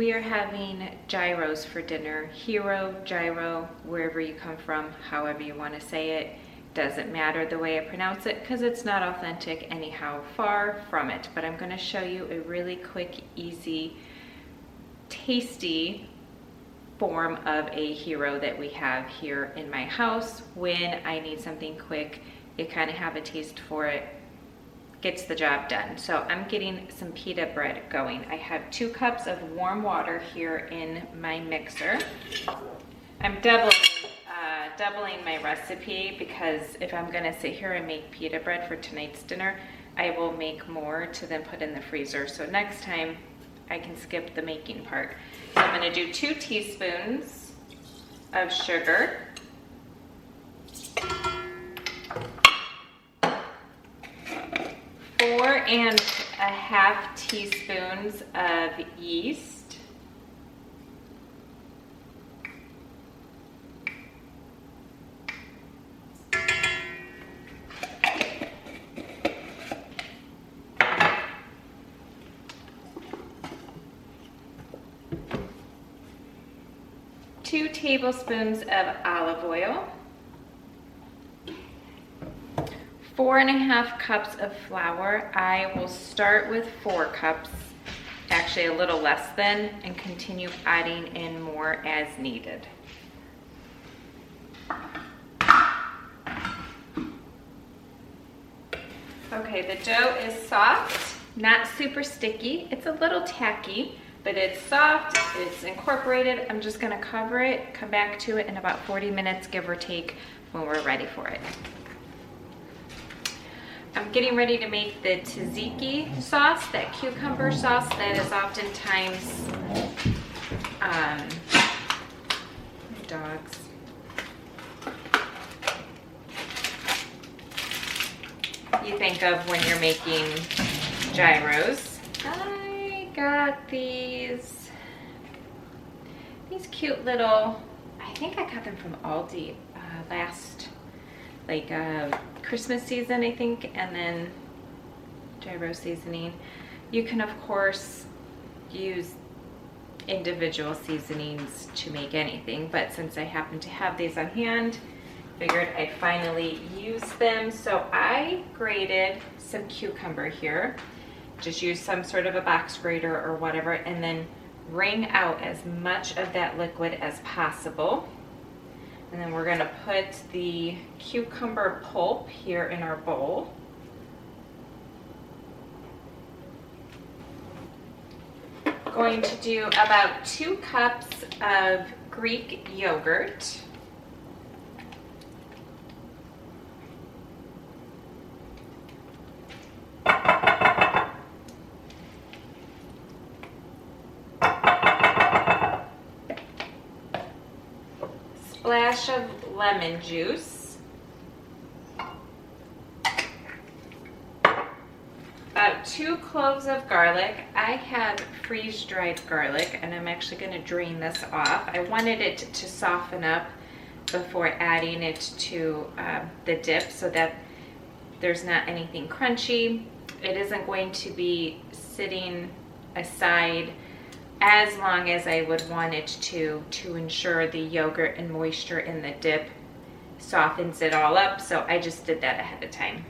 We are having gyros for dinner. Hero, gyro, wherever you come from, however you want to say it. Doesn't matter the way I pronounce it because it's not authentic anyhow, far from it. But I'm going to show you a really quick, easy, tasty form of a hero that we have here in my house when I need something quick. You kind of have a taste for it. Gets the job done. So I'm getting some pita bread going. I have 2 cups of warm water here in my mixer. I'm doubling my recipe because if I'm gonna sit here and make pita bread for tonight's dinner, I will make more to then put in the freezer. So next time I can skip the making part. So I'm gonna do 2 teaspoons of sugar. 4½ teaspoons of yeast. 2 tablespoons of olive oil. 4½ cups of flour. I will start with 4 cups, actually a little less than, and continue adding in more as needed. Okay, the dough is soft, not super sticky. It's a little tacky, but it's soft, it's incorporated. I'm just gonna cover it, come back to it in about 40 minutes, give or take, when we're ready for it. I'm getting ready to make the tzatziki sauce, that cucumber sauce that is oftentimes, my dogs. You think of when you're making gyros. I got these cute little, I think I got them from Aldi last, Christmas season, I think, and then gyro seasoning. You can of course use individual seasonings to make anything, but since I happen to have these on hand, figured I'd finally use them. So I grated some cucumber here. Just use some sort of a box grater or whatever, and then wring out as much of that liquid as possible. And then we're gonna put the cucumber pulp here in our bowl. Going to do about 2 cups of Greek yogurt. Splash of lemon juice. About 2 cloves of garlic. I have freeze-dried garlic, and I'm actually going to drain this off. I wanted it to soften up before adding it to the dip so that there's not anything crunchy. It isn't going to be sitting aside as long as I would want it to ensure the yogurt and moisture in the dip softens it all up. So I just did that ahead of time.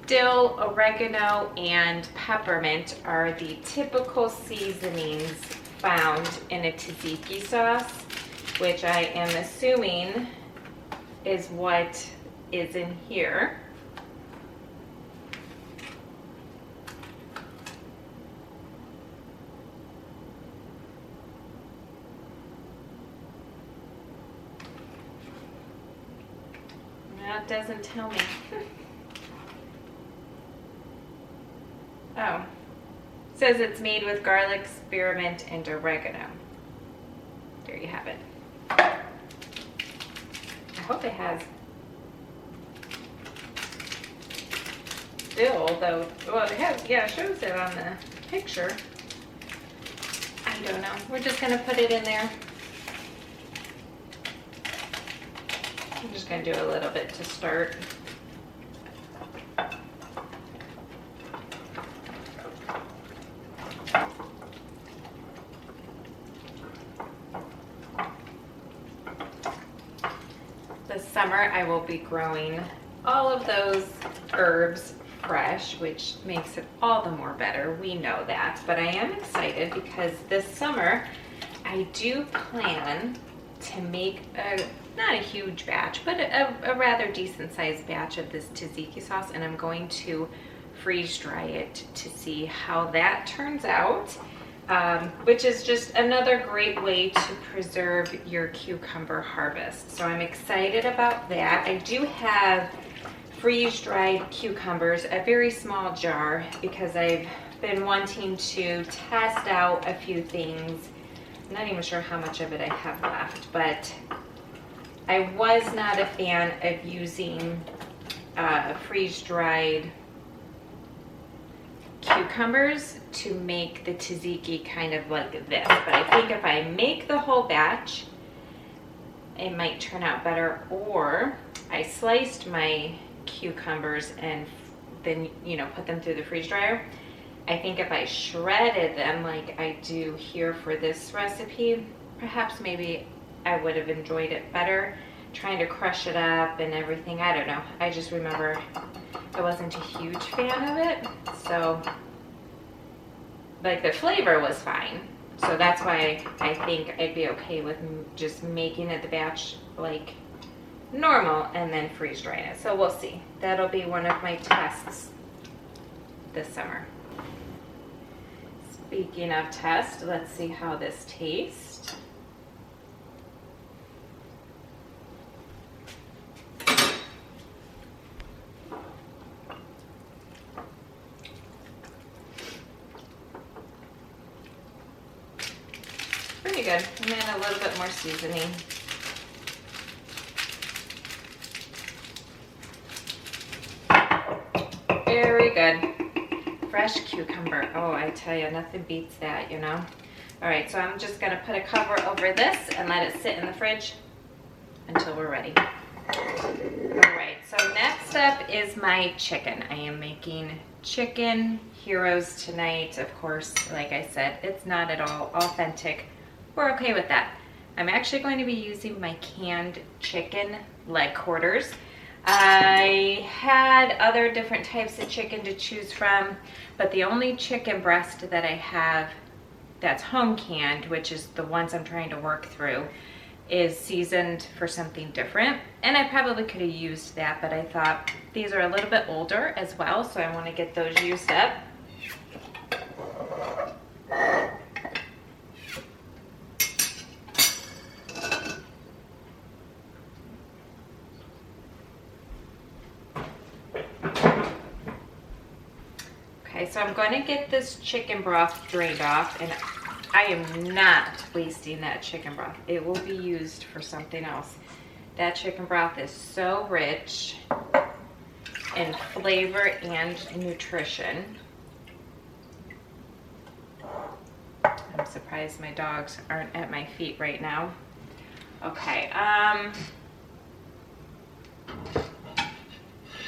Dill, oregano, and peppermint are the typical seasonings found in a tzatziki sauce, which I am assuming is what is in here. That doesn't tell me. Oh, it says it's made with garlic, spearmint, and oregano. There you have it. I hope it has dill, though. Well, it has, yeah, it shows it on the picture. I don't know. We're just gonna put it in there. I'm just gonna do a little bit to start. summer, I will be growing all of those herbs fresh, which makes it all the more better. We know that, but I am excited because this summer I do plan to make not a huge batch, but a rather decent sized batch of this tzatziki sauce, and I'm going to freeze dry it to see how that turns out, which is just another great way to preserve your cucumber harvest. So I'm excited about that. I do have freeze-dried cucumbers, a very small jar, because I've been wanting to test out a few things. I'm not even sure how much of it I have left, but I was not a fan of using freeze-dried cucumbers to make the tzatziki kind of like this. But I think if I make the whole batch, it might turn out better. Or I sliced my cucumbers and then, you know, put them through the freeze dryer. I think if I shredded them like I do here for this recipe, perhaps maybe I would have enjoyed it better. Trying to crush it up and everything, I don't know. I just remember I wasn't a huge fan of it. So, like, the flavor was fine. So that's why I think I'd be okay with just making it the batch like normal and then freeze drying it. So we'll see. That'll be one of my tests this summer. Speaking of test, let's see how this tastes. Pretty good. And then a little bit more seasoning. Very good. Fresh cucumber. Oh, I tell you, nothing beats that, you know. All right, so I'm just gonna put a cover over this and let it sit in the fridge until we're ready. All right, so next up is my chicken. I am making chicken heroes tonight. Of course, like I said, it's not at all authentic. We're okay with that. I'm actually going to be using my canned chicken leg quarters. I had other different types of chicken to choose from, but the only chicken breast that I have that's home canned, which is the ones I'm trying to work through, is seasoned for something different. And I probably could have used that, but I thought these are a little bit older as well, so I want to get those used up. Okay, so I'm going to get this chicken broth drained off, and I am not wasting that chicken broth. It will be used for something else. That chicken broth is so rich in flavor and nutrition. I'm surprised my dogs aren't at my feet right now. Okay,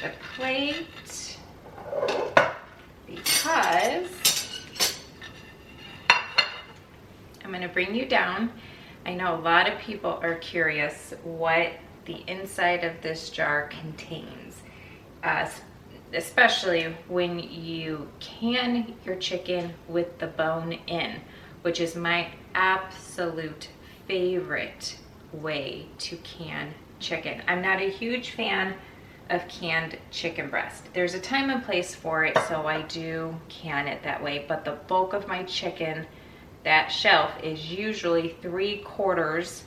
the plate, because I'm going to bring you down. I know a lot of people are curious what the inside of this jar contains, especially when you can your chicken with the bone in, which is my absolute favorite way to can chicken. I'm not a huge fan of canned chicken breast. There's a time and place for it, so I do can it that way, but the bulk of my chicken, that shelf, is usually 3/4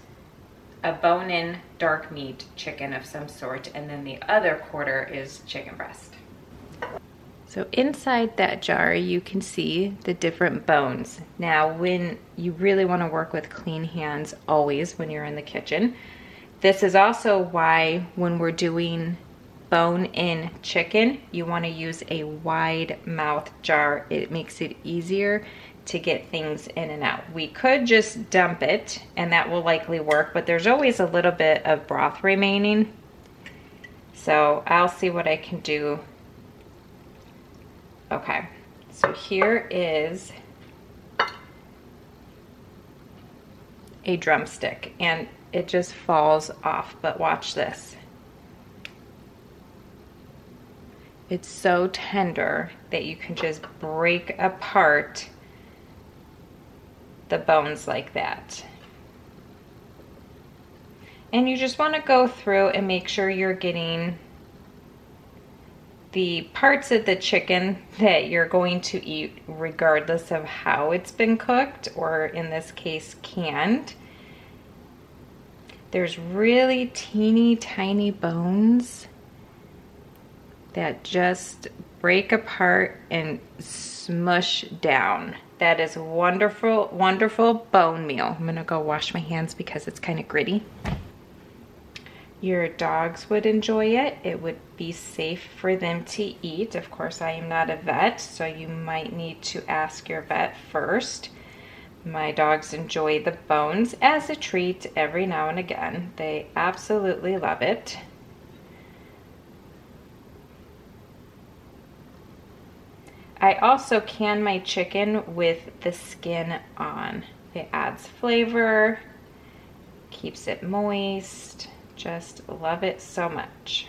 a bone-in dark meat chicken of some sort, and then the other quarter is chicken breast. So inside that jar, you can see the different bones. Now, when you really want to work with clean hands always when you're in the kitchen, this is also why when we're doing bone-in chicken, you want to use a wide mouth jar. It makes it easier to get things in and out. We could just dump it and that will likely work, but there's always a little bit of broth remaining. So I'll see what I can do. Okay, so here is a drumstick and it just falls off, but watch this. It's so tender that you can just break apart the bones like that. And you just want to go through and make sure you're getting the parts of the chicken that you're going to eat regardless of how it's been cooked, or in this case canned. There's really teeny tiny bones that just break apart and smush down. That is wonderful, wonderful bone meal. I'm gonna go wash my hands because it's kind of gritty. Your dogs would enjoy it. It would be safe for them to eat. Of course, I am not a vet, so you might need to ask your vet first. My dogs enjoy the bones as a treat every now and again. They absolutely love it. I also can my chicken with the skin on. It adds flavor, keeps it moist. Just love it so much.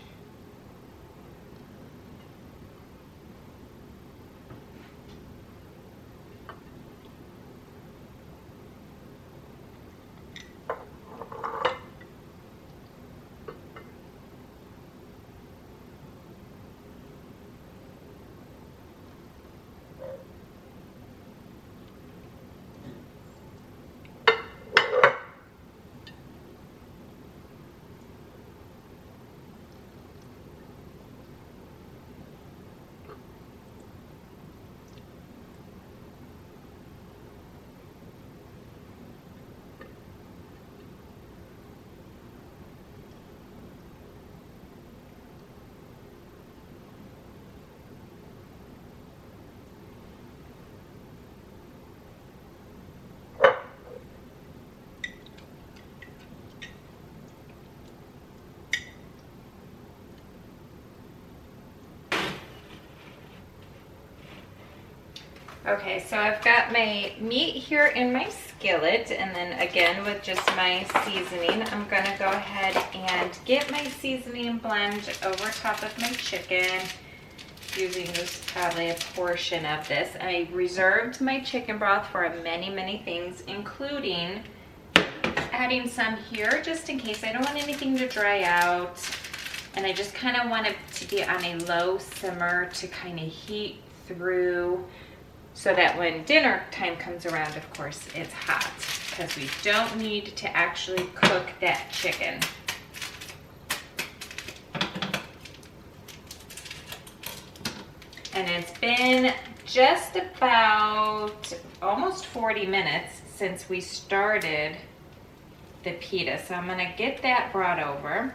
Okay, so I've got my meat here in my skillet, and then again with just my seasoning, I'm gonna go ahead and get my seasoning blend over top of my chicken using just probably a portion of this. I reserved my chicken broth for many, many things, including adding some here just in case. I don't want anything to dry out, and I just kind of want it to be on a low simmer to kind of heat through, so that when dinner time comes around, of course, it's hot, because we don't need to actually cook that chicken. And it's been just about almost 40 minutes since we started the pita. So I'm gonna get that brought over.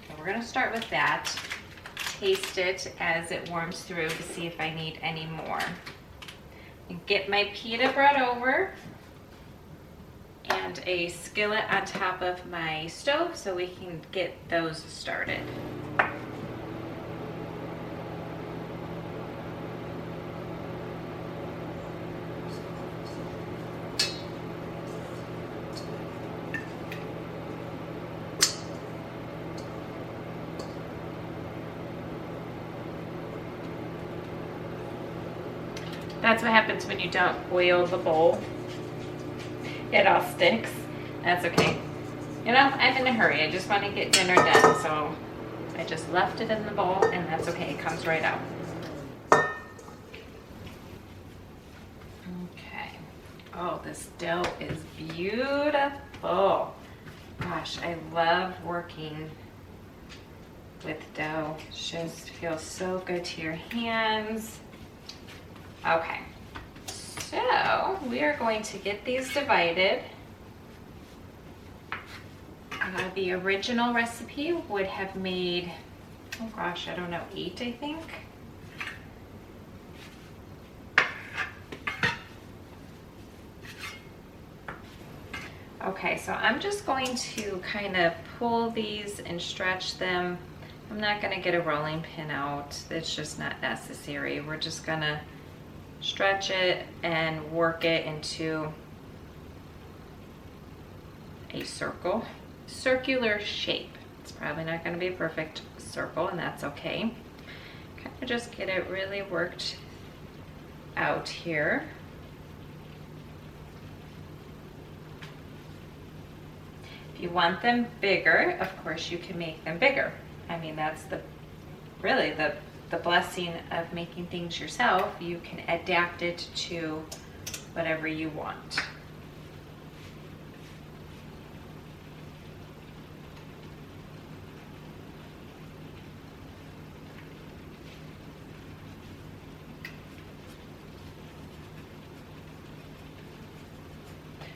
And we're gonna start with that. Taste it as it warms through to see if I need any more. And get my pita brought over and a skillet on top of my stove so we can get those started. That's what happens when you don't oil the bowl. It all sticks. That's okay. You know, I'm in a hurry. I just want to get dinner done, so I just left it in the bowl, and that's okay. It comes right out. Okay. Oh, this dough is beautiful. Gosh, I love working with dough. It just feels so good to your hands. Okay, so we are going to get these divided. The original recipe would have made, oh gosh, I don't know, 8, I think. Okay, so I'm just going to kind of pull these and stretch them. I'm not gonna get a rolling pin out. It's just not necessary. We're just gonna stretch it and work it into a circular shape. It's probably not going to be a perfect circle, and that's okay, kind of just get it really worked out here. If you want them bigger, of course you can make them bigger. I mean, that's really the blessing of making things yourself. You can adapt it to whatever you want.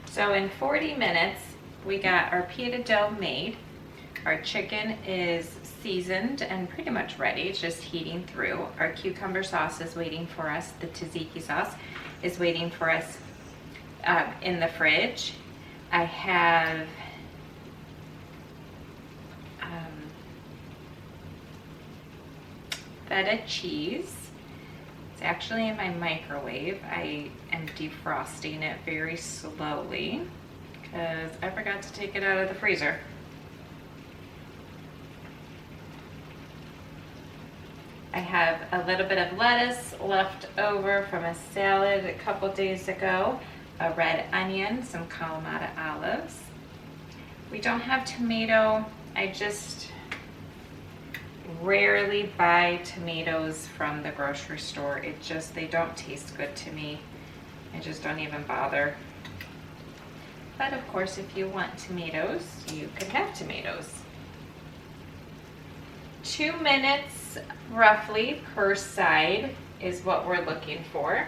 So in 40 minutes, we got our pita dough made. Our chicken is seasoned and pretty much ready. It's just heating through. Our cucumber sauce is waiting for us. The tzatziki sauce is waiting for us in the fridge. I have feta cheese. It's actually in my microwave. I am defrosting it very slowly because I forgot to take it out of the freezer. I have a little bit of lettuce left over from a salad a couple days ago, a red onion, some Kalamata olives. We don't have tomato. I just rarely buy tomatoes from the grocery store. They don't taste good to me. I just don't even bother. But of course, if you want tomatoes, you can have tomatoes. 2 minutes roughly per side is what we're looking for.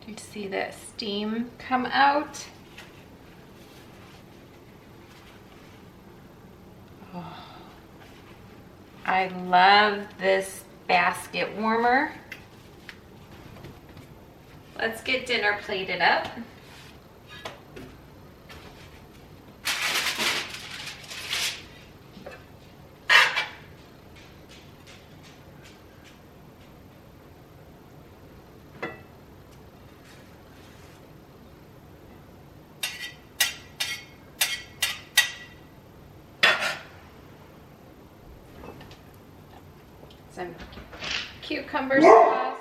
You see that steam come out? Oh, I love this basket warmer. Let's get dinner plated up. Some cucumber sauce.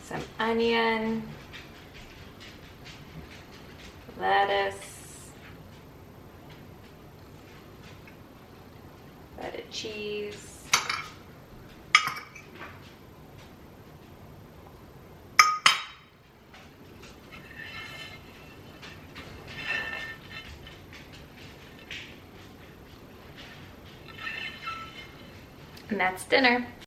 Some onion. Lettuce. Feta cheese. And that's dinner.